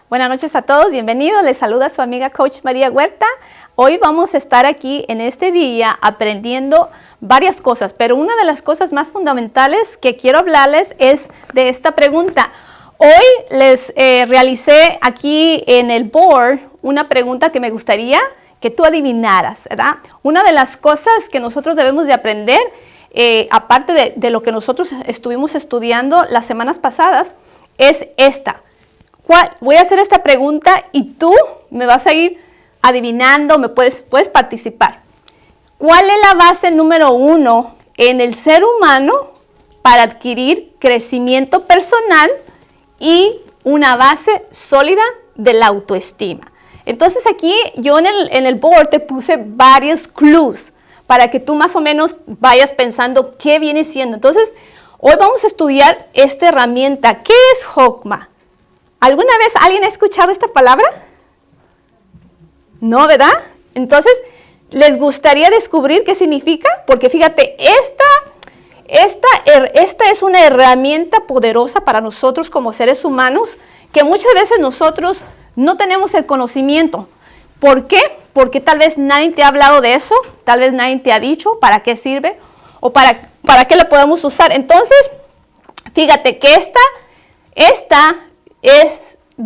Buenas noches a todos, bienvenidos. Les saluda su amiga Coach María Huerta. Hoy vamos a estar aquí en este día aprendiendo varias cosas, pero una de las cosas más fundamentales que quiero hablarles es de esta pregunta. Hoy les realicé aquí en el board una pregunta que me gustaría que tú adivinaras, ¿verdad? Una de las cosas que nosotros debemos de aprender, aparte de lo que nosotros estuvimos estudiando las semanas pasadas, es esta. Voy a hacer esta pregunta y tú me vas a ir adivinando, puedes participar. ¿Cuál es la base número 1 en el ser humano para adquirir crecimiento personal y una base sólida de la autoestima? Entonces aquí yo en el board te puse varios clues para que tú más o menos vayas pensando qué viene siendo. Entonces hoy vamos a estudiar esta herramienta. ¿Qué es Jokma? ¿Alguna vez alguien ha escuchado esta palabra? No, ¿verdad? Entonces, ¿les gustaría descubrir qué significa? Porque fíjate, esta es una herramienta poderosa para nosotros como seres humanos que muchas veces nosotros no tenemos el conocimiento. ¿Por qué? Porque tal vez nadie te ha hablado de eso, tal vez nadie te ha dicho para qué sirve o para qué lo podemos usar. Entonces, fíjate que esta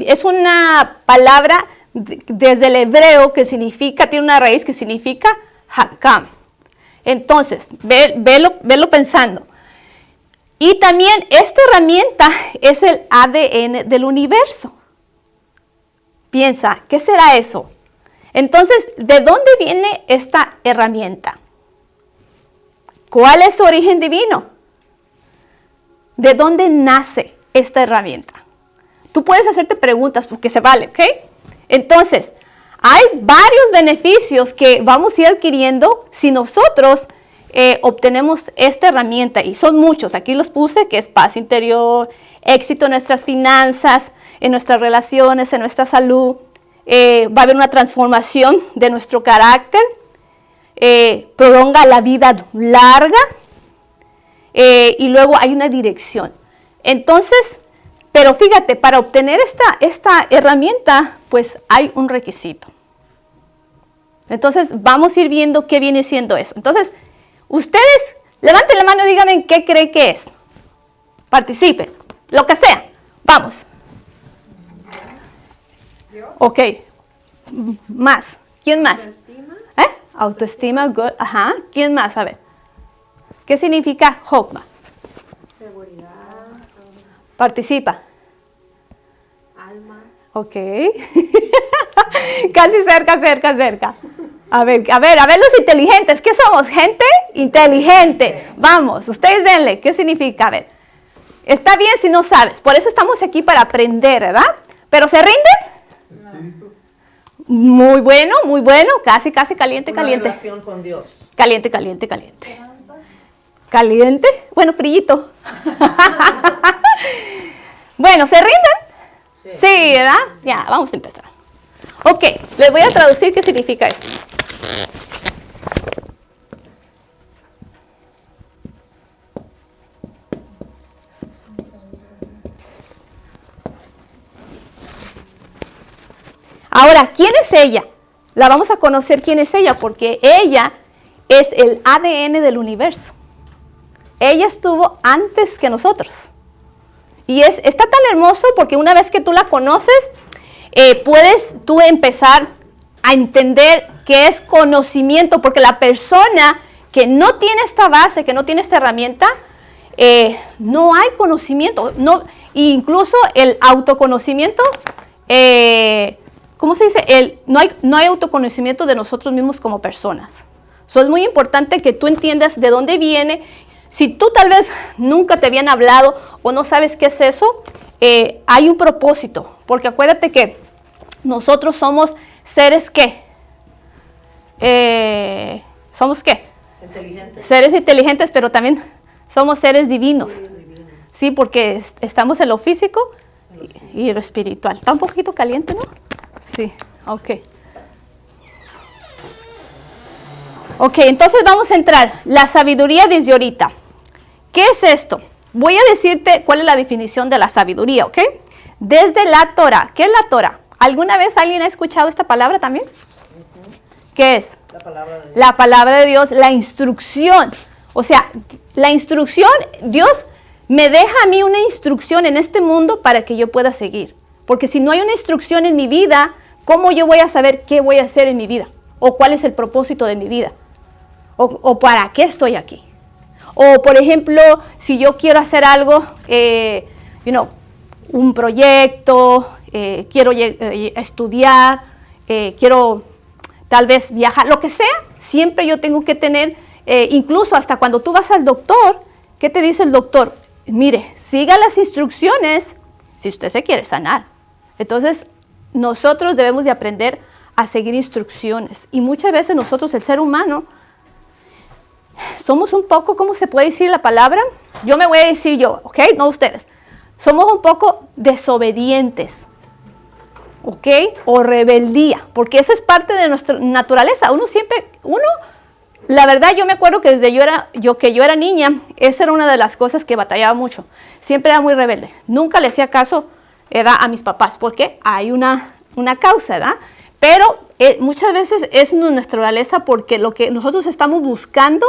es una palabra desde el hebreo que significa, tiene una raíz que significa hakam. Entonces, velo pensando. Y también esta herramienta es el ADN del universo. Piensa, ¿qué será eso? Entonces, ¿de dónde viene esta herramienta? ¿Cuál es su origen divino? ¿De dónde nace esta herramienta? Tú puedes hacerte preguntas porque se vale, ¿ok? Entonces, hay varios beneficios que vamos a ir adquiriendo si nosotros obtenemos esta herramienta. Y son muchos, aquí los puse, que es paz interior, éxito en nuestras finanzas, en nuestras relaciones, en nuestra salud. Va a haber una transformación de nuestro carácter. Prolonga la vida larga. Y luego hay una dirección. Entonces, pero fíjate, para obtener esta herramienta, pues hay un requisito. Entonces, vamos a ir viendo qué viene siendo eso. Entonces, ustedes, levanten la mano y díganme qué creen que es. Participen, lo que sea. Vamos. Ok. Más. ¿Quién más? Autoestima. Autoestima, good. Ajá. ¿Quién más? A ver. ¿Qué significa Jokma? Seguridad. Participa. Alma. Ok. Casi cerca. A ver los inteligentes. ¿Qué somos? Gente inteligente. Vamos, ustedes denle. ¿Qué significa? A ver. Está bien si no sabes. Por eso estamos aquí para aprender, ¿verdad? ¿Pero se rinden? Espíritu. Muy bueno. Casi caliente. Una relación con Dios. Caliente. Caliente. Bueno, frillito. Bueno, ¿se rinden? Sí, ¿verdad? Ya, vamos a empezar. Ok, les voy a traducir qué significa esto. Ahora, ¿quién es ella? La vamos a conocer quién es ella, porque ella es el ADN del universo. Ella estuvo antes que nosotros. Y está tan hermoso porque una vez que tú la conoces, puedes tú empezar a entender qué es conocimiento, porque la persona que no tiene esta base, que no tiene esta herramienta, no hay conocimiento. No, incluso el autoconocimiento, ¿cómo se dice? No hay autoconocimiento de nosotros mismos como personas. Es muy importante que tú entiendas de dónde viene. Si tú tal vez nunca te habían hablado o no sabes qué es eso, hay un propósito. Porque acuérdate que nosotros somos seres ¿qué? ¿Somos qué? Inteligentes. Seres inteligentes, pero también somos seres divinos. Sí, porque estamos en lo físico y lo espiritual. Está un poquito caliente, ¿no? Sí, ok. Ok, entonces vamos a entrar. La sabiduría desde ahorita. ¿Qué es esto? Voy a decirte cuál es la definición de la sabiduría, ¿ok? desde la Torah. ¿Qué es la Torah? ¿Alguna vez alguien ha escuchado esta palabra también? ¿Qué es? La palabra de Dios. La palabra de Dios, la instrucción. O sea, la instrucción, Dios me deja a mí una instrucción en este mundo para que yo pueda seguir. Porque si no hay una instrucción en mi vida, ¿cómo yo voy a saber qué voy a hacer en mi vida? ¿O cuál es el propósito de mi vida? ¿O para qué estoy aquí? O, por ejemplo, si yo quiero hacer algo, un proyecto, quiero estudiar, quiero tal vez viajar, lo que sea, siempre yo tengo que tener, incluso hasta cuando tú vas al doctor, ¿qué te dice el doctor? Mire, siga las instrucciones si usted se quiere sanar. Entonces, nosotros debemos de aprender a seguir instrucciones. Y muchas veces nosotros, el ser humano, somos un poco, ¿cómo se puede decir la palabra? Yo me voy a decir yo, ¿ok? No ustedes. Somos un poco desobedientes, ¿ok? O rebeldía, porque esa es parte de nuestra naturaleza. La verdad, yo me acuerdo que desde que yo era niña, esa era una de las cosas que batallaba mucho. Siempre era muy rebelde. Nunca le hacía caso a mis papás, porque hay una causa, ¿verdad? Pero muchas veces es nuestra naturaleza, porque lo que nosotros estamos buscando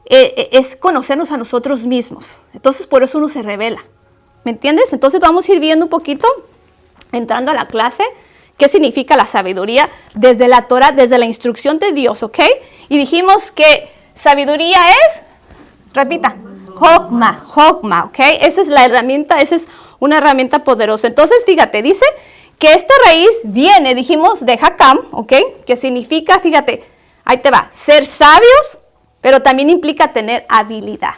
es conocernos a nosotros mismos. Entonces, por eso uno se revela. ¿Me entiendes? Entonces, vamos a ir viendo un poquito, entrando a la clase, qué significa la sabiduría desde la Torah, desde la instrucción de Dios, ¿ok? Y dijimos que sabiduría es, repita, Jokma, ¿ok? Esa es la herramienta, esa es una herramienta poderosa. Entonces, fíjate, dice que esta raíz viene, dijimos, de Hakam, ¿ok? Que significa, fíjate, ahí te va, ser sabios, pero también implica tener habilidad.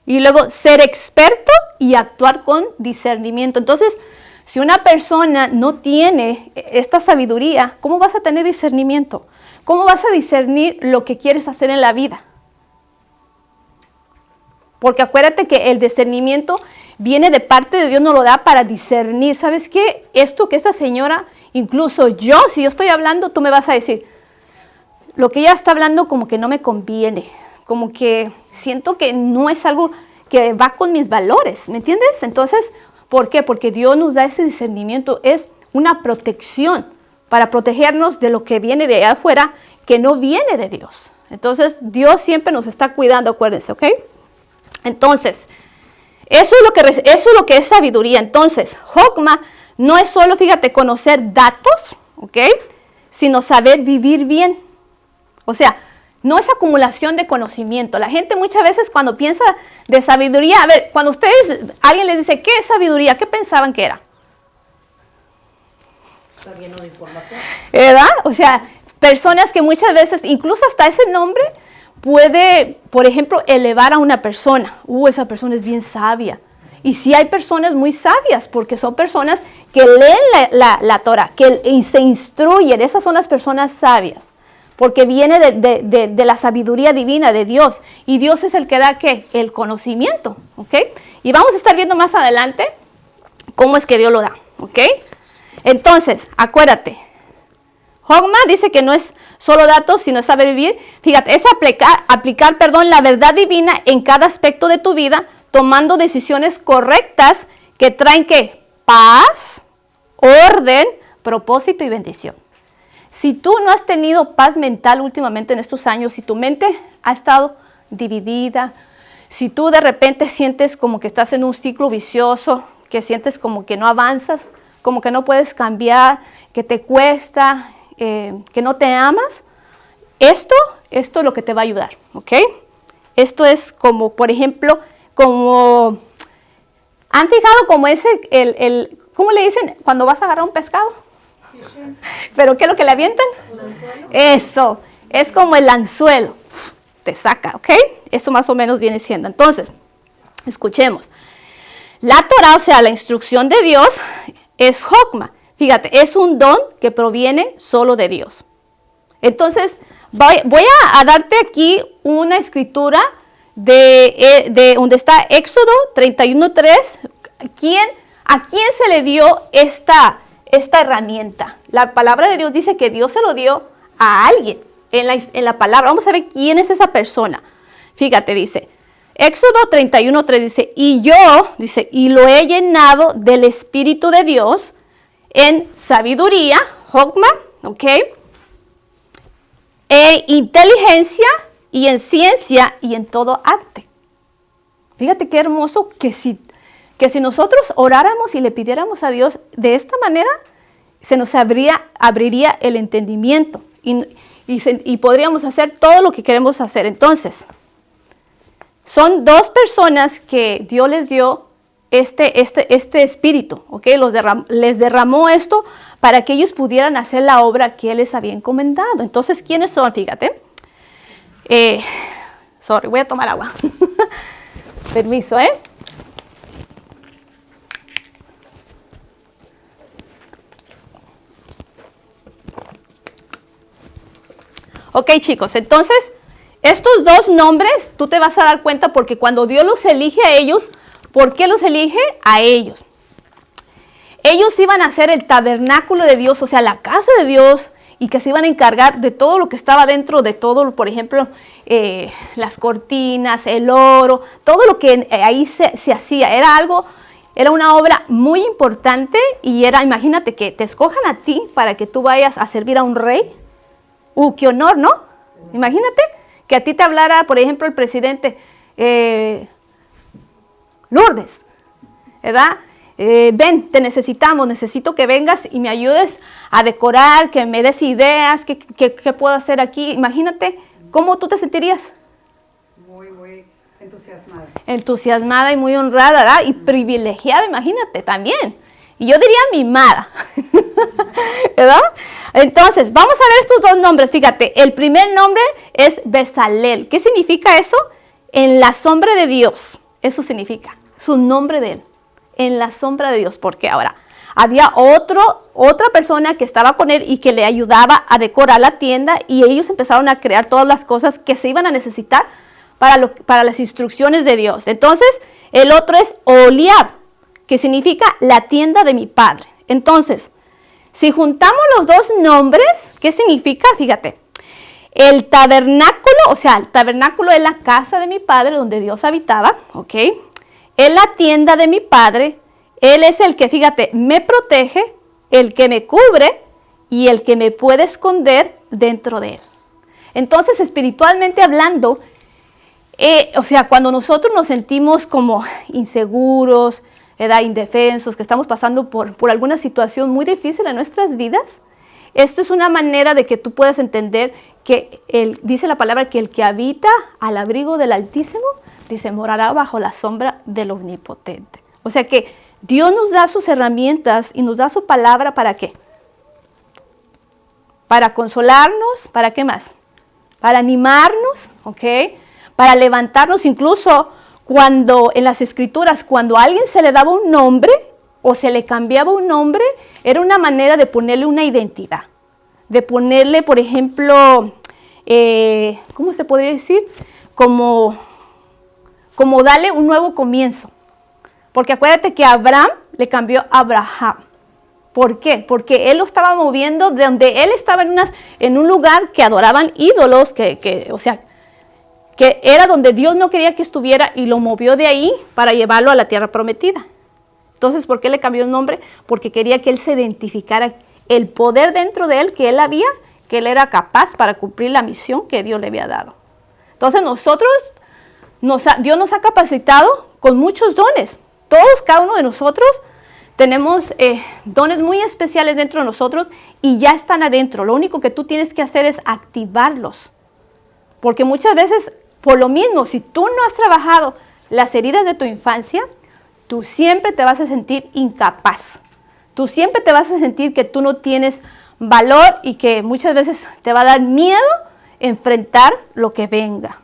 Y luego, ser experto y actuar con discernimiento. Entonces, si una persona no tiene esta sabiduría, ¿cómo vas a tener discernimiento? ¿Cómo vas a discernir lo que quieres hacer en la vida? Porque acuérdate que el discernimiento viene de parte de Dios, nos lo da para discernir. ¿Sabes qué? Esto que esta señora, incluso yo, si yo estoy hablando, tú me vas a decir, lo que ella está hablando como que no me conviene, como que siento que no es algo que va con mis valores, ¿me entiendes? Entonces, ¿por qué? Porque Dios nos da ese discernimiento, es una protección para protegernos de lo que viene de allá afuera, que no viene de Dios. Entonces, Dios siempre nos está cuidando, acuérdense, ¿ok? Entonces, eso es lo que es sabiduría. Entonces, Jokma no es solo, fíjate, conocer datos, ¿ok? Sino saber vivir bien. O sea, no es acumulación de conocimiento. La gente muchas veces cuando piensa de sabiduría, a ver, cuando alguien les dice, ¿qué es sabiduría? ¿Qué pensaban que era? Está lleno de información. ¿Verdad? O sea, personas que muchas veces, incluso hasta ese nombre, puede, por ejemplo, elevar a una persona. Esa persona es bien sabia. Y sí hay personas muy sabias, porque son personas que leen la Torah, que se instruyen. Esas son las personas sabias, porque viene de la sabiduría divina de Dios. Y Dios es el que da, ¿qué? El conocimiento, ¿ok? Y vamos a estar viendo más adelante cómo es que Dios lo da, ¿ok? Entonces, acuérdate, Jokma dice que no es solo datos, sino saber vivir. Fíjate, es aplicar la verdad divina en cada aspecto de tu vida, tomando decisiones correctas que traen, ¿qué? Paz, orden, propósito y bendición. Si tú no has tenido paz mental últimamente en estos años, si tu mente ha estado dividida, si tú de repente sientes como que estás en un ciclo vicioso, que sientes como que no avanzas, como que no puedes cambiar, que te cuesta, que no te amas, esto es lo que te va a ayudar, ¿ok? Esto es como, por ejemplo, como, ¿han fijado cómo es ¿cómo le dicen cuando vas a agarrar un pescado? ¿Pero qué es lo que le avientan? Eso, es como el anzuelo, te saca, ¿ok? Eso más o menos viene siendo. Entonces, escuchemos. La Torah, o sea, la instrucción de Dios, es Jokma. Fíjate, es un don que proviene solo de Dios. Entonces, voy a darte aquí una escritura de donde está Éxodo 31:3. ¿A quién se le dio esta herramienta? La palabra de Dios dice que Dios se lo dio a alguien en la palabra. Vamos a ver quién es esa persona. Fíjate, dice, Éxodo 31:3 dice, y lo he llenado del Espíritu de Dios en sabiduría, Jokma, ¿ok? En inteligencia y en ciencia y en todo arte. Fíjate qué hermoso que si nosotros oráramos y le pidiéramos a Dios de esta manera, se nos abriría el entendimiento y podríamos hacer todo lo que queremos hacer. Entonces, son dos personas que Dios les dio este espíritu, ¿ok? Les derramó esto para que ellos pudieran hacer la obra que Él les había encomendado. Entonces, ¿quiénes son? Fíjate. Voy a tomar agua. Permiso, Ok, chicos, entonces, estos dos nombres, tú te vas a dar cuenta porque cuando Dios los elige a ellos, ¿por qué los elige a ellos? Ellos iban a hacer el tabernáculo de Dios, o sea, la casa de Dios, y que se iban a encargar de todo lo que estaba dentro de todo, por ejemplo, las cortinas, el oro, todo lo que ahí se hacía. Era una obra muy importante y imagínate que te escojan a ti para que tú vayas a servir a un rey. ¡Qué honor!, ¿no? Imagínate que a ti te hablara, por ejemplo, el presidente Lourdes, ¿verdad? Ven, necesito que vengas y me ayudes a decorar, que me des ideas, qué puedo hacer aquí. Imagínate, ¿cómo tú te sentirías? Muy entusiasmada. Entusiasmada y muy honrada, ¿verdad? Y privilegiada, imagínate, también. Y yo diría mimada, ¿verdad? Entonces, vamos a ver estos dos nombres. Fíjate, el primer nombre es Bezalel. ¿Qué significa eso? En la sombra de Dios. Eso significa, su nombre de él. En la sombra de Dios. Porque ahora, había otra persona que estaba con él y que le ayudaba a decorar la tienda y ellos empezaron a crear todas las cosas que se iban a necesitar para las instrucciones de Dios. Entonces, el otro es Oliab, que significa la tienda de mi padre. Entonces, si juntamos los dos nombres, ¿qué significa? Fíjate, el tabernáculo, o sea, el tabernáculo es la casa de mi padre donde Dios habitaba, ¿ok? Es la tienda de mi padre, Él es el que, fíjate, me protege, el que me cubre y el que me puede esconder dentro de Él. Entonces, espiritualmente hablando, o sea, cuando nosotros nos sentimos como inseguros, indefensos, que estamos pasando por alguna situación muy difícil en nuestras vidas, esto es una manera de que tú puedas entender que dice la palabra que el que habita al abrigo del Altísimo, dice, morará bajo la sombra del Omnipotente. O sea que Dios nos da sus herramientas y nos da su palabra, ¿para qué? Para consolarnos, ¿para qué más? Para animarnos, ¿ok? Para levantarnos, incluso cuando en las escrituras, cuando a alguien se le daba un nombre o se le cambiaba un nombre, era una manera de ponerle una identidad. De ponerle, por ejemplo, ¿cómo se podría decir? Como darle un nuevo comienzo. Porque acuérdate que Abraham le cambió a Abraham. ¿Por qué? Porque él lo estaba moviendo de donde él estaba en un lugar que adoraban ídolos, o sea, que era donde Dios no quería que estuviera y lo movió de ahí para llevarlo a la tierra prometida. Entonces, ¿por qué le cambió el nombre? Porque quería que él se identificara el poder dentro de él que él era capaz para cumplir la misión que Dios le había dado. Entonces, Dios nos ha capacitado con muchos dones. Todos, cada uno de nosotros, tenemos dones muy especiales dentro de nosotros y ya están adentro. Lo único que tú tienes que hacer es activarlos. Porque muchas veces, por lo mismo, si tú no has trabajado las heridas de tu infancia, tú siempre te vas a sentir incapaz. Tú siempre te vas a sentir que tú no tienes valor y que muchas veces te va a dar miedo enfrentar lo que venga.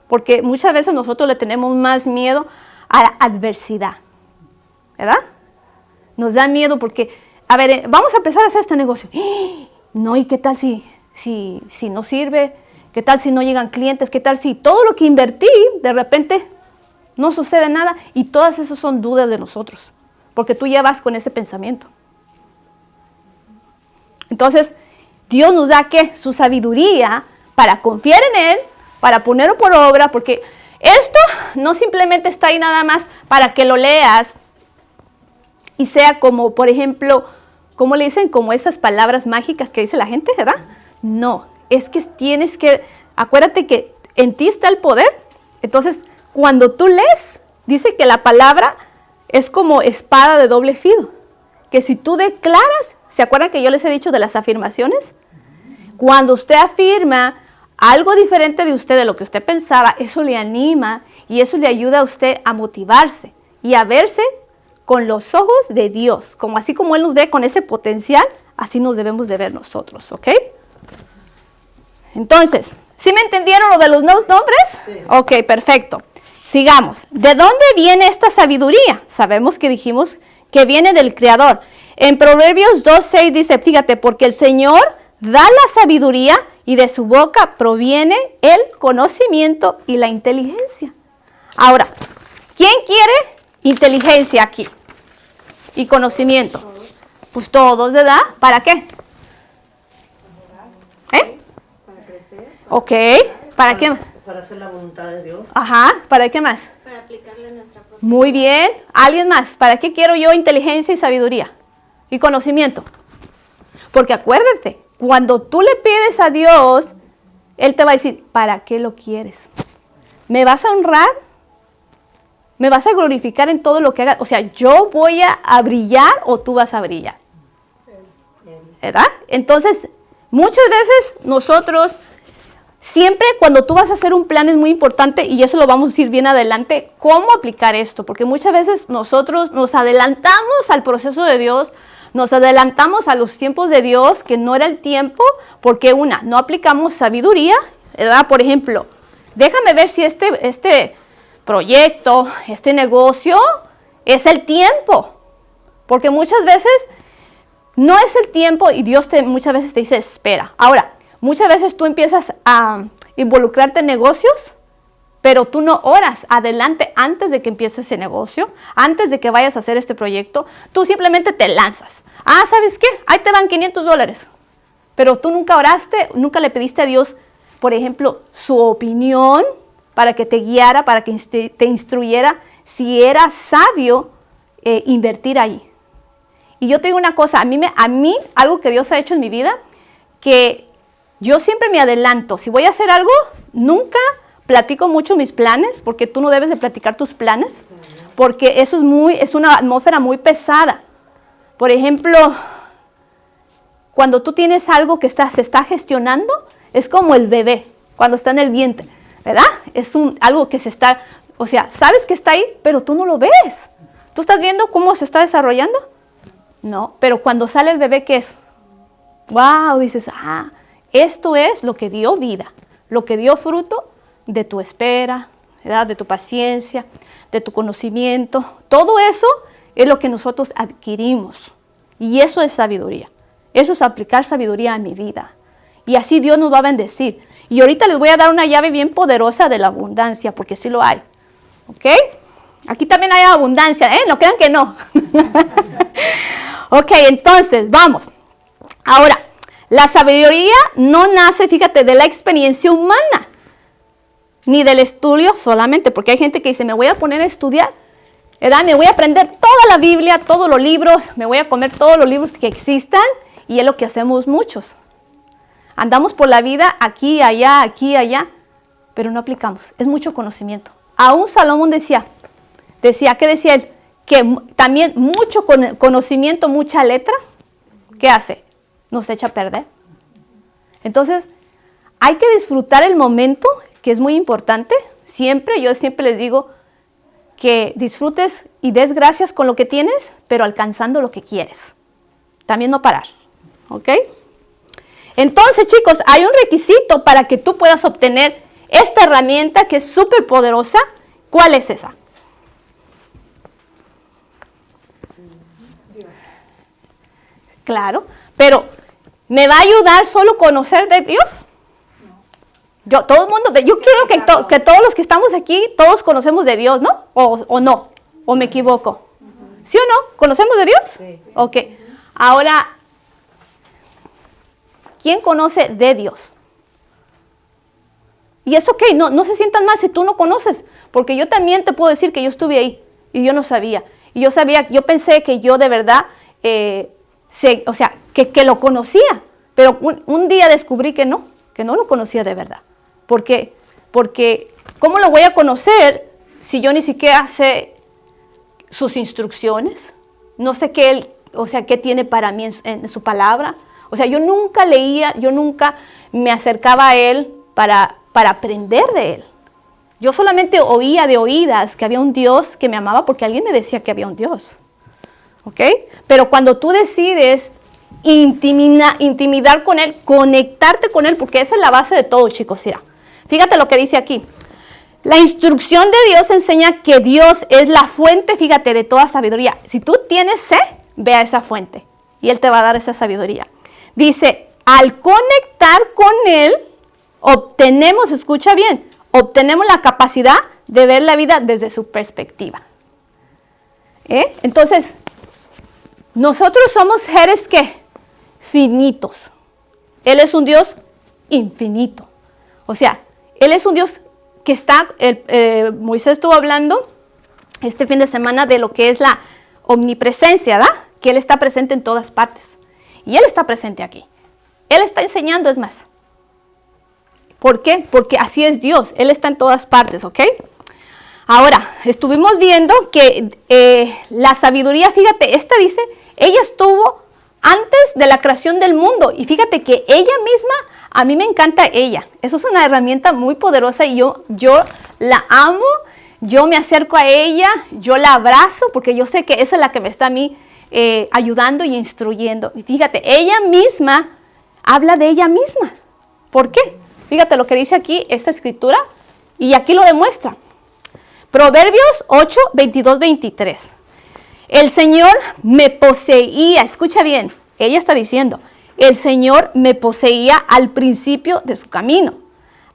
Porque muchas veces nosotros le tenemos más miedo a la adversidad, ¿verdad? Nos da miedo porque, a ver, vamos a empezar a hacer este negocio. No, ¿y qué tal si no sirve? ¿Qué tal si no llegan clientes? ¿Qué tal si todo lo que invertí de repente no sucede nada? Y todas esas son dudas de nosotros, porque tú ya vas con ese pensamiento. Entonces, Dios nos da, ¿qué? Su sabiduría para confiar en Él, para ponerlo por obra, porque Esto no simplemente está ahí nada más para que lo leas y sea como, por ejemplo, ¿cómo le dicen? Como esas palabras mágicas que dice la gente, ¿verdad? No, es que tienes que, acuérdate que en ti está el poder. Entonces, cuando tú lees, dice que la palabra es como espada de doble filo. Que si tú declaras, ¿se acuerdan que yo les he dicho de las afirmaciones? Cuando usted afirma algo diferente de usted, de lo que usted pensaba, eso le anima y eso le ayuda a usted a motivarse y a verse con los ojos de Dios. Como así como Él nos ve con ese potencial, así nos debemos de ver nosotros, ¿ok? Entonces, ¿sí me entendieron lo de los nuevos nombres? Sí. Ok, perfecto. Sigamos. ¿De dónde viene esta sabiduría? Sabemos que dijimos que viene del Creador. En Proverbios 2:6 dice, fíjate, porque el Señor da la sabiduría y de su boca proviene el conocimiento y la inteligencia. Ahora, ¿quién quiere inteligencia aquí? Y conocimiento. Pues todos, ¿verdad? ¿Para qué? ¿Eh? Para crecer, Ok. ¿Para qué más? Para hacer la voluntad de Dios. Ajá. ¿Para qué más? para aplicarle a nuestra propia Muy bien. ¿Alguien más? ¿Para qué quiero yo inteligencia y sabiduría? Y conocimiento. Porque acuérdate, cuando tú le pides a Dios, Él te va a decir, ¿para qué lo quieres? ¿Me vas a honrar? ¿Me vas a glorificar en todo lo que hagas? O sea, ¿yo voy a brillar o tú vas a brillar? ¿Verdad? Entonces, muchas veces nosotros, siempre cuando tú vas a hacer un plan es muy importante, y eso lo vamos a decir bien adelante, cómo aplicar esto, porque muchas veces nosotros nos adelantamos al proceso de Dios, nos adelantamos a los tiempos de Dios, que no era el tiempo, porque no aplicamos sabiduría, ¿verdad? Por ejemplo, déjame ver si este proyecto, este negocio, es el tiempo, porque muchas veces no es el tiempo y Dios muchas veces te dice, espera. Ahora, muchas veces tú empiezas a involucrarte en negocios, pero tú no oras adelante antes de que empiece ese negocio, antes de que vayas a hacer este proyecto, tú simplemente te lanzas. Ah, ¿sabes qué? Ahí te van $500. Pero tú nunca oraste, nunca le pediste a Dios, por ejemplo, su opinión para que te guiara, para que te instruyera si era sabio invertir ahí. Y yo te digo una cosa, a mí algo que Dios ha hecho en mi vida, que yo siempre me adelanto. Si voy a hacer algo, nunca platico mucho mis planes, porque tú no debes de platicar tus planes, porque eso es una atmósfera muy pesada. Por ejemplo, cuando tú tienes algo que se está gestionando, es como el bebé cuando está en el vientre, ¿verdad? Es algo que o sea, sabes que está ahí, pero tú no lo ves. ¿Tú estás viendo cómo se está desarrollando? No, pero cuando sale el bebé, ¿qué es? Wow, dices, esto es lo que dio vida, lo que dio fruto de tu espera, ¿verdad? De tu paciencia, de tu conocimiento. Todo eso es lo que nosotros adquirimos. Y eso es sabiduría. Eso es aplicar sabiduría a mi vida. Y así Dios nos va a bendecir. Y ahorita les voy a dar una llave bien poderosa de la abundancia, porque sí lo hay. ¿Ok? Aquí también hay abundancia, ¿eh? No crean que no. Ok, entonces, vamos. Ahora, la sabiduría no nace, fíjate, de la experiencia humana, ni del estudio solamente, porque hay gente que dice, me voy a poner a estudiar, ¿verdad? Me voy a aprender toda la Biblia, todos los libros, me voy a comer todos los libros que existan, y es lo que hacemos muchos. Andamos por la vida aquí, allá, pero no aplicamos. Es mucho conocimiento. Aún Salomón decía, ¿qué decía él? Que también mucho conocimiento, mucha letra, ¿qué hace? Nos echa a perder. Entonces, hay que disfrutar el momento, que es muy importante. Yo siempre les digo que disfrutes y des gracias con lo que tienes, pero alcanzando lo que quieres. También no parar, ¿ok? Entonces, chicos, hay un requisito para que tú puedas obtener esta herramienta que es súper poderosa. ¿Cuál es esa? Claro, pero ¿me va a ayudar solo conocer de Dios? Yo quiero que todos los que estamos aquí, todos conocemos de Dios, ¿no? ¿O no? ¿O me equivoco? ¿Sí o no? ¿Conocemos de Dios? Sí. Ok. Ahora, ¿quién conoce de Dios? Y es ok, no se sientan mal si tú no conoces, porque yo también te puedo decir que yo estuve ahí y yo no sabía. Y yo pensé que yo de verdad, que lo conocía, pero un día descubrí que no lo conocía de verdad. ¿Por qué? Porque ¿cómo lo voy a conocer si yo ni siquiera sé sus instrucciones? No sé qué tiene para mí en su palabra. O sea, yo nunca leía, yo nunca me acercaba a él para aprender de él. Yo solamente oía de oídas que había un Dios que me amaba porque alguien me decía que había un Dios. ¿Ok? Pero cuando tú decides intimidar con él, conectarte con él, porque esa es la base de todo, chicos. Mira, fíjate lo que dice aquí. La instrucción de Dios enseña que Dios es la fuente, fíjate, de toda sabiduría. Si tú tienes sed, ve a esa fuente y Él te va a dar esa sabiduría. Dice, al conectar con Él, obtenemos, escucha bien, obtenemos la capacidad de ver la vida desde su perspectiva. Entonces, nosotros somos seres que finitos. Él es un Dios infinito. O sea, Él es un Dios que está, Moisés estuvo hablando este fin de semana de lo que es la omnipresencia, ¿verdad? Que Él está presente en todas partes. Y Él está presente aquí. Él está enseñando, es más. ¿Por qué? Porque así es Dios. Él está en todas partes, ¿ok? Ahora, estuvimos viendo que la sabiduría, fíjate, esta dice, ella estuvo antes de la creación del mundo. Y fíjate que ella misma, a mí me encanta ella. Eso es una herramienta muy poderosa y yo la amo. Yo me acerco a ella, yo la abrazo porque yo sé que esa es la que me está a mí ayudando y instruyendo. Y fíjate, ella misma habla de ella misma. ¿Por qué? Fíjate lo que dice aquí esta escritura y aquí lo demuestra. Proverbios 8, 22, 23. El Señor me poseía, escucha bien, ella está diciendo, el Señor me poseía al principio de su camino,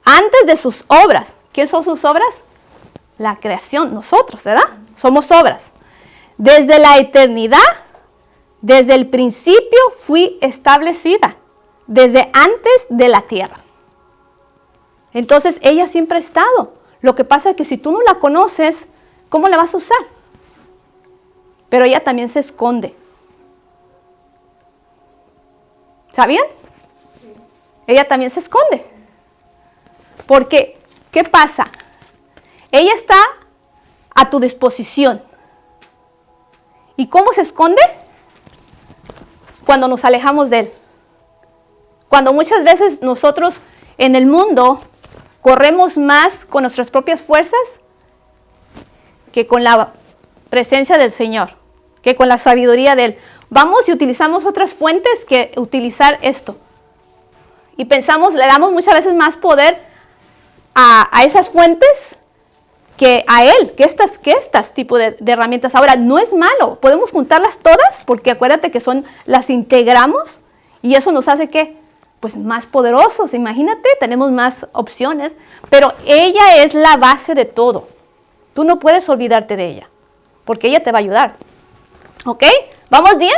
antes de sus obras. ¿Qué son sus obras? La creación, nosotros, ¿verdad? Somos obras. Desde la eternidad, desde el principio fui establecida, desde antes de la tierra. Entonces, ella siempre ha estado. Lo que pasa es que si tú no la conoces, ¿cómo la vas a usar? Pero ella también se esconde. ¿Sabían? Sí. Ella también se esconde. Porque, ¿qué pasa? Ella está a tu disposición. ¿Y cómo se esconde? Cuando nos alejamos de Él. Cuando muchas veces nosotros en el mundo corremos más con nuestras propias fuerzas que con la presencia del Señor, que con la sabiduría de Él. Vamos y utilizamos otras fuentes que utilizar esto. Y pensamos, le damos muchas veces más poder a esas fuentes que a Él, que estas tipos de herramientas. Ahora, no es malo, podemos juntarlas todas, porque acuérdate que las integramos y eso nos hace que pues más poderosos, imagínate, tenemos más opciones, pero ella es la base de todo. Tú no puedes olvidarte de ella, porque ella te va a ayudar. ¿Ok? ¿Vamos bien?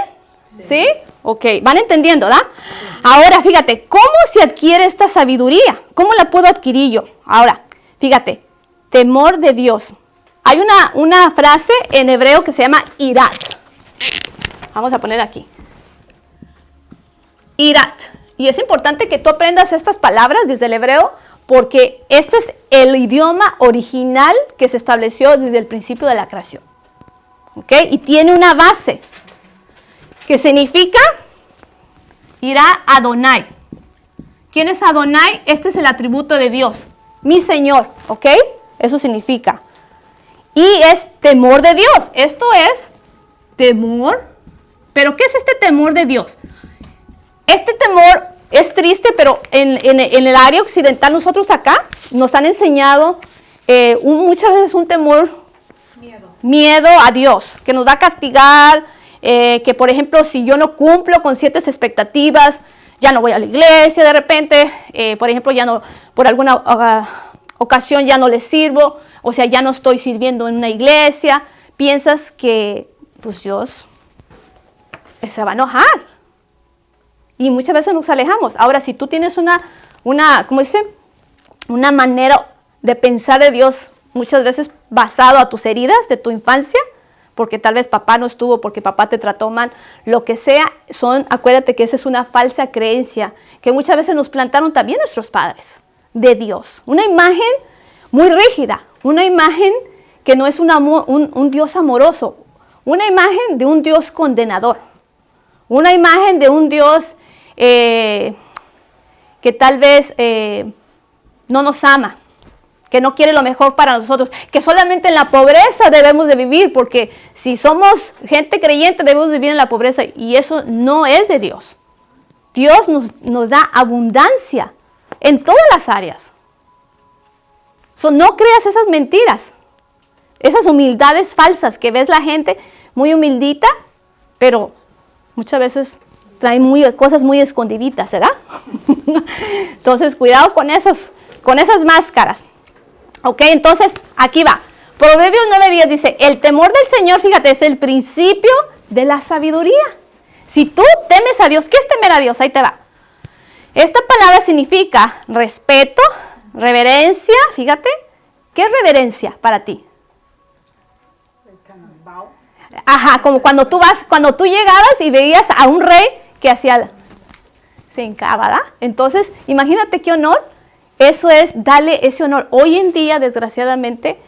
¿Sí? Ok, ¿van entendiendo, verdad? Sí. Ahora, fíjate, ¿cómo se adquiere esta sabiduría? ¿Cómo la puedo adquirir yo? Ahora, fíjate, temor de Dios. Hay una frase en hebreo que se llama irat. Vamos a poner aquí. Irat. Y es importante que tú aprendas estas palabras desde el hebreo porque este es el idioma original que se estableció desde el principio de la creación. ¿Ok? Y tiene una base que significa Irá Adonai. ¿Quién es Adonai? Este es el atributo de Dios. Mi Señor. ¿Ok? Eso significa. Y es temor de Dios. Esto es temor. ¿Pero qué es este temor de Dios? Este temor es triste, pero en el área occidental, nosotros acá, nos han enseñado muchas veces un temor, miedo a Dios, que nos va a castigar, que por ejemplo, si yo no cumplo con ciertas expectativas, ya no voy a la iglesia de repente, por ejemplo, ya no, por alguna ocasión ya no les sirvo, o sea, ya no estoy sirviendo en una iglesia, piensas que pues Dios se va a enojar. Y muchas veces nos alejamos. Ahora, si tú tienes ¿cómo dice? una manera de pensar de Dios muchas veces basado a tus heridas de tu infancia, porque tal vez papá no estuvo, porque papá te trató mal, lo que sea, acuérdate que esa es una falsa creencia que muchas veces nos plantaron también nuestros padres de Dios. Una imagen muy rígida, una imagen que no es un Dios amoroso, una imagen de un Dios condenador, una imagen de un Dios que tal vez no nos ama, que no quiere lo mejor para nosotros, que solamente en la pobreza debemos de vivir, porque si somos gente creyente debemos vivir en la pobreza, y eso no es de Dios. Dios nos da abundancia en todas las áreas. No creas esas mentiras, esas humildades falsas que ves la gente muy humildita, pero muchas veces traen cosas muy escondiditas, ¿verdad? Entonces, cuidado con esas máscaras. Ok, entonces, aquí va. Proverbios 9:10 dice, el temor del Señor, fíjate, es el principio de la sabiduría. Si tú temes a Dios, ¿qué es temer a Dios? Ahí te va. Esta palabra significa respeto, reverencia, fíjate. ¿Qué es reverencia para ti? Ajá, como cuando tú llegabas y veías a un rey que hacía, se hincaba, ¿verdad? Entonces, imagínate qué honor. Eso es darle ese honor. Hoy en día, desgraciadamente,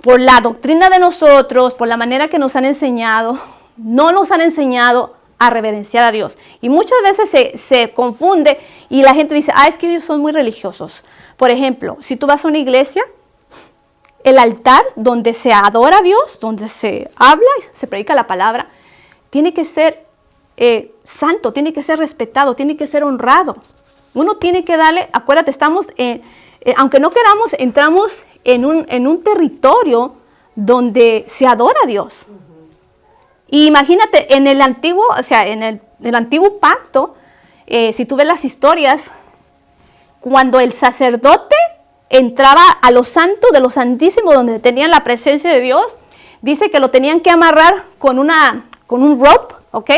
por la doctrina de nosotros, por la manera que nos han enseñado, no nos han enseñado a reverenciar a Dios. Y muchas veces se confunde y la gente dice, es que ellos son muy religiosos. Por ejemplo, si tú vas a una iglesia, el altar donde se adora a Dios, donde se habla y se predica la palabra, tiene que ser santo, tiene que ser respetado, tiene que ser honrado. Uno tiene que darle, acuérdate, estamos, aunque no queramos, entramos en un territorio donde se adora a Dios. Y imagínate, en el antiguo, en el antiguo pacto, si tú ves las historias, cuando el sacerdote entraba a lo santo de lo santísimo, donde tenían la presencia de Dios, dice que lo tenían que amarrar con un rope, ¿ok?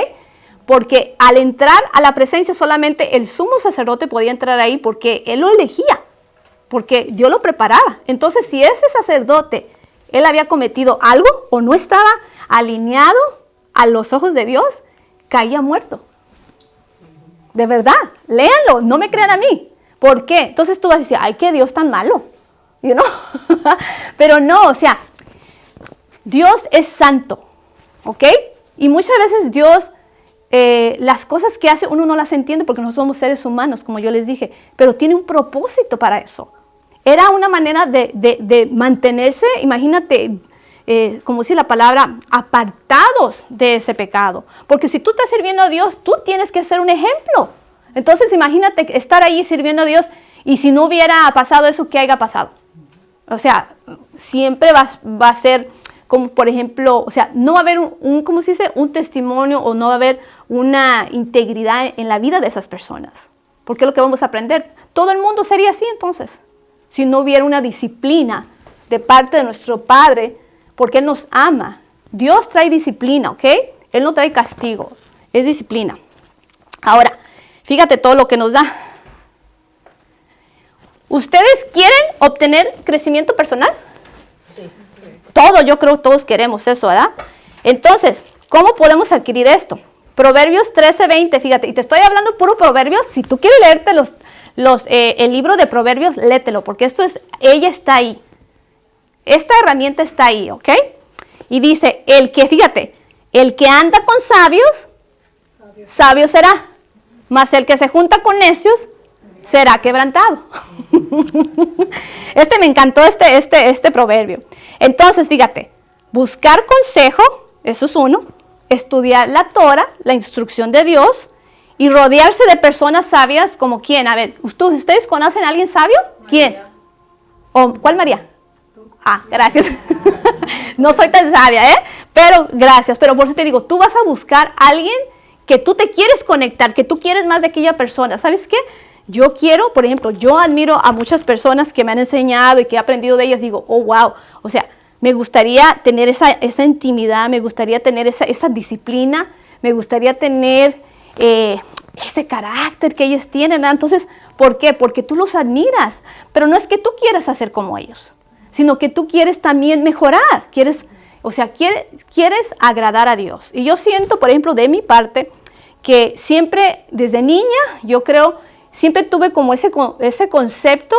Porque al entrar a la presencia solamente el sumo sacerdote podía entrar ahí porque él lo elegía, porque Dios lo preparaba. Entonces, si ese sacerdote, él había cometido algo o no estaba alineado a los ojos de Dios, caía muerto. De verdad, léanlo, no me crean a mí. ¿Por qué? Entonces tú vas a decir, ¡ay, qué Dios tan malo! You know? Pero no, Dios es santo, ¿ok? Y muchas veces Dios... las cosas que hace uno no las entiende porque no somos seres humanos, como yo les dije, pero tiene un propósito para eso. Era una manera de mantenerse, imagínate, como dice la palabra, apartados de ese pecado. Porque si tú estás sirviendo a Dios, tú tienes que ser un ejemplo. Entonces imagínate estar ahí sirviendo a Dios y si no hubiera pasado eso, ¿qué haya pasado? Siempre va a ser... como por ejemplo, no va a haber ¿cómo se dice? Un testimonio o no va a haber una integridad en la vida de esas personas. Porque es lo que vamos a aprender. Todo el mundo sería así entonces. Si no hubiera una disciplina de parte de nuestro Padre, porque Él nos ama. Dios trae disciplina, ¿ok? Él no trae castigo, es disciplina. Ahora, fíjate todo lo que nos da. ¿Ustedes quieren obtener crecimiento personal? Yo creo que todos queremos eso, ¿verdad? Entonces, ¿cómo podemos adquirir esto? Proverbios 13:20, fíjate, y te estoy hablando puro Proverbios. Si tú quieres leerte el libro de Proverbios, léetelo, porque ella está ahí. Esta herramienta está ahí, ¿ok? Y dice, el que anda con sabios, sabio será, mas el que se junta con necios, será quebrantado. Me encantó este proverbio. Entonces, fíjate, buscar consejo, eso es uno, estudiar la Torah, la instrucción de Dios, y rodearse de personas sabias, como quién. A ver, ¿ustedes conocen a alguien sabio? María. ¿Quién? ¿Cuál María? Gracias. No soy tan sabia, pero gracias. Pero por eso te digo, tú vas a buscar a alguien que tú te quieres conectar, que tú quieres más de aquella persona. ¿Sabes qué? Yo quiero, por ejemplo, yo admiro a muchas personas que me han enseñado y que he aprendido de ellas. Digo, oh, wow. Me gustaría tener esa intimidad, me gustaría tener esa disciplina, me gustaría tener ese carácter que ellos tienen, ¿verdad? Entonces, ¿por qué? Porque tú los admiras, pero no es que tú quieras hacer como ellos, sino que tú quieres también mejorar, quieres agradar a Dios. Y yo siento, por ejemplo, de mi parte, que siempre, desde niña, yo creo, siempre tuve como ese concepto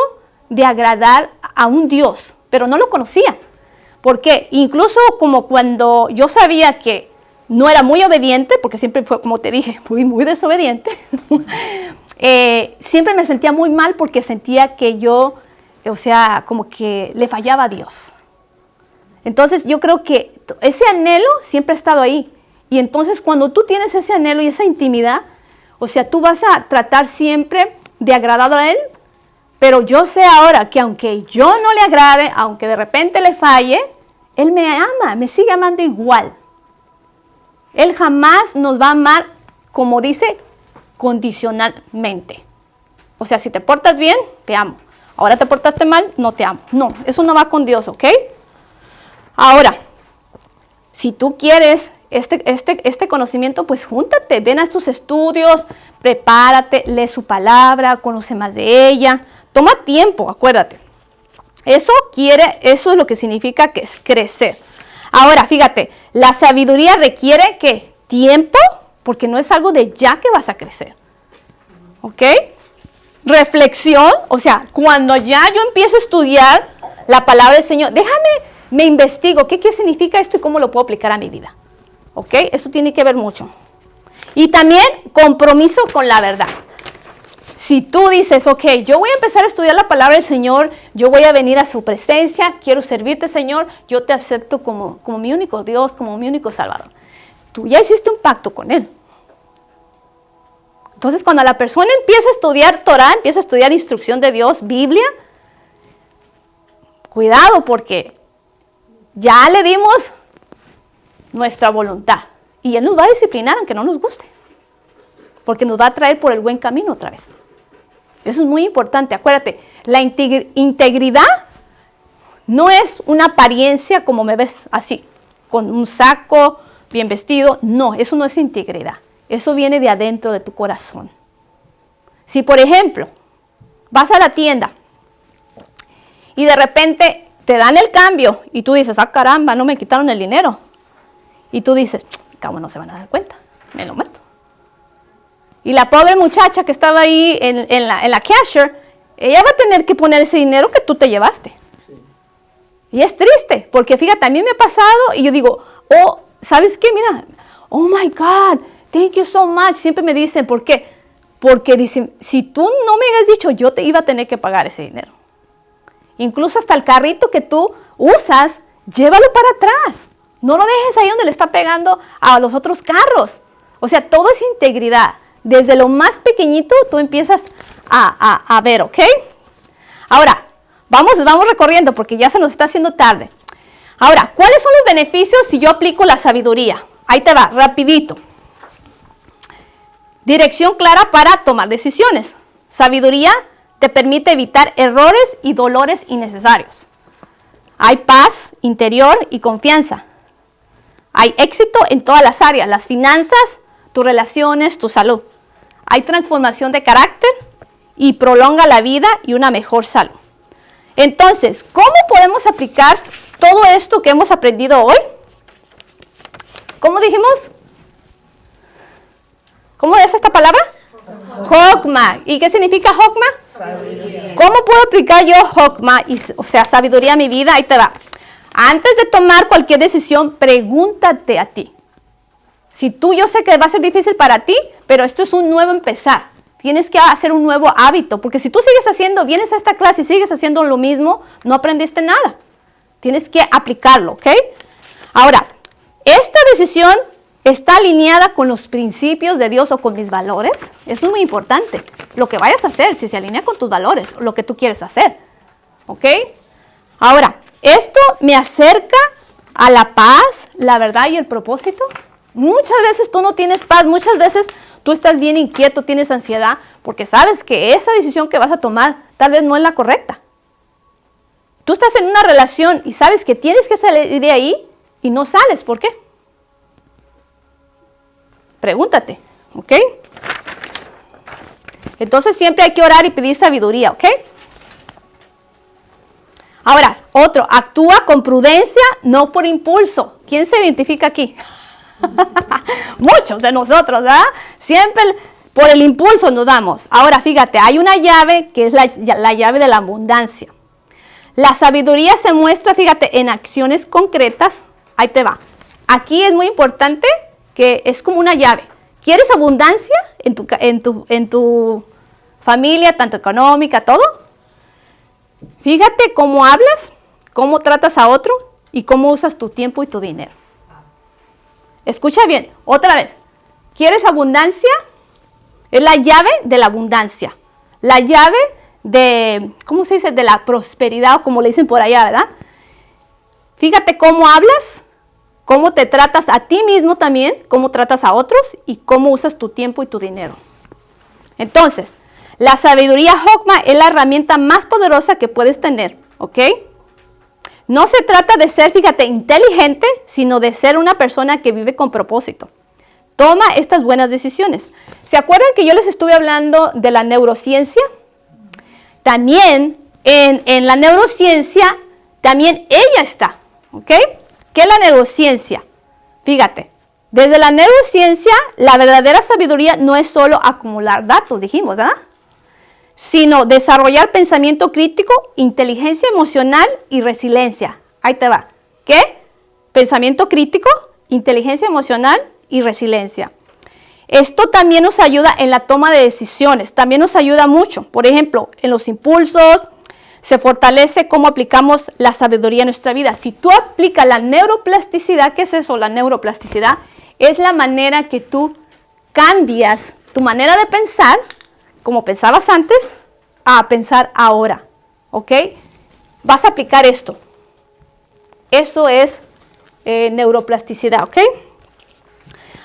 de agradar a un Dios, pero no lo conocía. ¿Por qué? Incluso como cuando yo sabía que no era muy obediente, porque siempre fue, como te dije, muy desobediente, siempre me sentía muy mal porque sentía que yo, o sea, como que le fallaba a Dios. Entonces yo creo que ese anhelo siempre ha estado ahí. Y entonces cuando tú tienes ese anhelo y esa intimidad, o sea, tú vas a tratar siempre de agradar a Él, pero yo sé ahora que aunque yo no le agrade, aunque de repente le falle, Él me ama, me sigue amando igual. Él jamás nos va a amar, como dice, condicionalmente. O sea, si te portas bien, te amo. Ahora te portaste mal, no te amo. No, eso no va con Dios, ¿ok? Ahora, si tú quieres este conocimiento, pues júntate, ven a estos estudios, prepárate, lee su palabra, conoce más de ella. Toma tiempo, acuérdate. Eso es lo que significa que es crecer. Ahora, fíjate, la sabiduría requiere ¿qué? Tiempo, porque no es algo de ya que vas a crecer. ¿Ok? Reflexión, o sea, cuando ya yo empiezo a estudiar la palabra del Señor, me investigo, ¿qué significa esto y cómo lo puedo aplicar a mi vida? ¿Ok? Eso tiene que ver mucho. Y también compromiso con la verdad. Si tú dices, ok, yo voy a empezar a estudiar la palabra del Señor, yo voy a venir a su presencia, quiero servirte, Señor, yo te acepto como mi único Dios, como mi único Salvador. Tú ya hiciste un pacto con Él. Entonces, cuando la persona empieza a estudiar Torah, empieza a estudiar instrucción de Dios, Biblia, cuidado porque ya le dimos nuestra voluntad. Y Él nos va a disciplinar aunque no nos guste. Porque nos va a traer por el buen camino otra vez. Eso es muy importante. Acuérdate, la integridad no es una apariencia como me ves así, con un saco, bien vestido. No, eso no es integridad. Eso viene de adentro de tu corazón. Si, por ejemplo, vas a la tienda y de repente te dan el cambio y tú dices, ah, caramba, no me quitaron el dinero. Y tú dices, ¿cómo no se van a dar cuenta? Me lo meto. Y la pobre muchacha que estaba ahí en la cashier, ella va a tener que poner ese dinero que tú te llevaste. Sí. Y es triste, porque fíjate, a mí me ha pasado y yo digo, oh, ¿sabes qué? Mira, oh my God, thank you so much. Siempre me dicen, ¿por qué? Porque dicen, si tú no me hubieras dicho, yo te iba a tener que pagar ese dinero. Incluso hasta el carrito que tú usas, llévalo para atrás. No lo dejes ahí donde le está pegando a los otros carros. O sea, todo es integridad. Desde lo más pequeñito tú empiezas a ver, ¿ok? Ahora, vamos recorriendo porque ya se nos está haciendo tarde. Ahora, ¿cuáles son los beneficios si yo aplico la sabiduría? Ahí te va, rapidito. Dirección clara para tomar decisiones. Sabiduría te permite evitar errores y dolores innecesarios. Hay paz interior y confianza. Hay éxito en todas las áreas, las finanzas, tus relaciones, tu salud. Hay transformación de carácter y prolonga la vida y una mejor salud. Entonces, ¿cómo podemos aplicar todo esto que hemos aprendido hoy? ¿Cómo dijimos? ¿Cómo es esta palabra? Jokma. ¿Y qué significa Jokma? Sabiduría. ¿Cómo puedo aplicar yo Jokma, o sea, sabiduría a mi vida? Ahí te va. Antes de tomar cualquier decisión, pregúntate a ti. Yo sé que va a ser difícil para ti, pero esto es un nuevo empezar. Tienes que hacer un nuevo hábito, porque si tú vienes a esta clase y sigues haciendo lo mismo, no aprendiste nada. Tienes que aplicarlo, ¿ok? Ahora, esta decisión está alineada con los principios de Dios o con mis valores. Eso es muy importante. Lo que vayas a hacer, si se alinea con tus valores, lo que tú quieres hacer, ¿ok? Ahora, esto me acerca a la paz, la verdad y el propósito. Muchas veces tú no tienes paz, muchas veces tú estás bien inquieto, tienes ansiedad, porque sabes que esa decisión que vas a tomar tal vez no es la correcta. Tú estás en una relación y sabes que tienes que salir de ahí y no sales. ¿Por qué? Pregúntate, ¿ok? Entonces siempre hay que orar y pedir sabiduría, ¿ok? Ahora, otro, actúa con prudencia, no por impulso. ¿Quién se identifica aquí? Muchos de nosotros, ¿verdad? Siempre por el impulso nos damos. Ahora, fíjate, hay una llave que es la llave de la abundancia. La sabiduría se muestra, fíjate, en acciones concretas. Ahí te va. Aquí es muy importante que es como una llave. ¿Quieres abundancia en tu familia, tanto económica, todo? Fíjate cómo hablas, cómo tratas a otro y cómo usas tu tiempo y tu dinero. Escucha bien, otra vez. ¿Quieres abundancia? Es la llave de la abundancia. La llave de, ¿cómo se dice? De la prosperidad, o como le dicen por allá, ¿verdad? Fíjate cómo hablas, cómo te tratas a ti mismo también, cómo tratas a otros y cómo usas tu tiempo y tu dinero. Entonces, la sabiduría Hokma es la herramienta más poderosa que puedes tener, ¿ok? No se trata de ser, fíjate, inteligente, sino de ser una persona que vive con propósito. Toma estas buenas decisiones. ¿Se acuerdan que yo les estuve hablando de la neurociencia? También en la neurociencia, también ella está, ¿ok? ¿Qué es la neurociencia? Fíjate, desde la neurociencia, la verdadera sabiduría no es solo acumular datos, dijimos, ¿verdad? Sino desarrollar pensamiento crítico, inteligencia emocional y resiliencia. Ahí te va. ¿Qué? Pensamiento crítico, inteligencia emocional y resiliencia. Esto también nos ayuda en la toma de decisiones, también nos ayuda mucho. Por ejemplo, en los impulsos, se fortalece cómo aplicamos la sabiduría en nuestra vida. Si tú aplicas la neuroplasticidad, ¿qué es eso? La neuroplasticidad es la manera que tú cambias tu manera de pensar, como pensabas antes, a pensar ahora, ¿ok? Vas a aplicar esto. Eso es neuroplasticidad, ¿ok?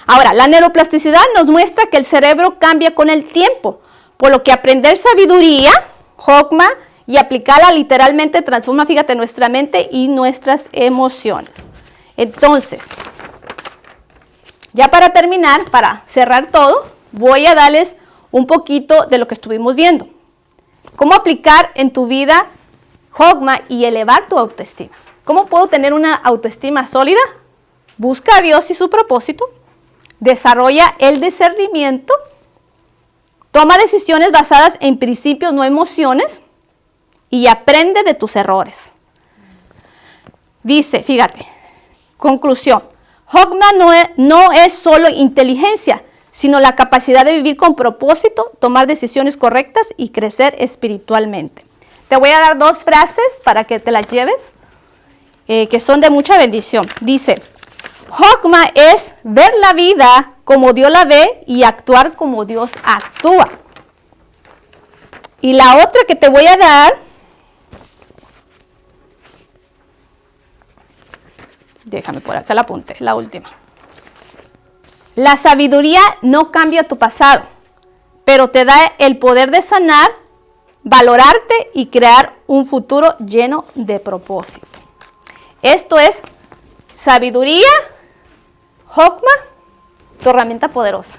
Ahora, la neuroplasticidad nos muestra que el cerebro cambia con el tiempo, por lo que aprender sabiduría, Hokma, y aplicarla literalmente transforma, fíjate, nuestra mente y nuestras emociones. Entonces, ya para terminar, para cerrar todo, voy a darles un poquito de lo que estuvimos viendo. Cómo aplicar en tu vida Hokma y elevar tu autoestima. ¿Cómo puedo tener una autoestima sólida? Busca a Dios y su propósito. Desarrolla el discernimiento. Toma decisiones basadas en principios, no emociones. Y aprende de tus errores. Dice, fíjate, conclusión. Hokma no es solo inteligencia, sino la capacidad de vivir con propósito, tomar decisiones correctas y crecer espiritualmente. Te voy a dar dos frases para que te las lleves, que son de mucha bendición. Dice, Hokma es ver la vida como Dios la ve y actuar como Dios actúa. Y la otra que te voy a dar, déjame por acá la apunte, la última. La sabiduría no cambia tu pasado, pero te da el poder de sanar, valorarte y crear un futuro lleno de propósito. Esto es sabiduría, Hokma, tu herramienta poderosa.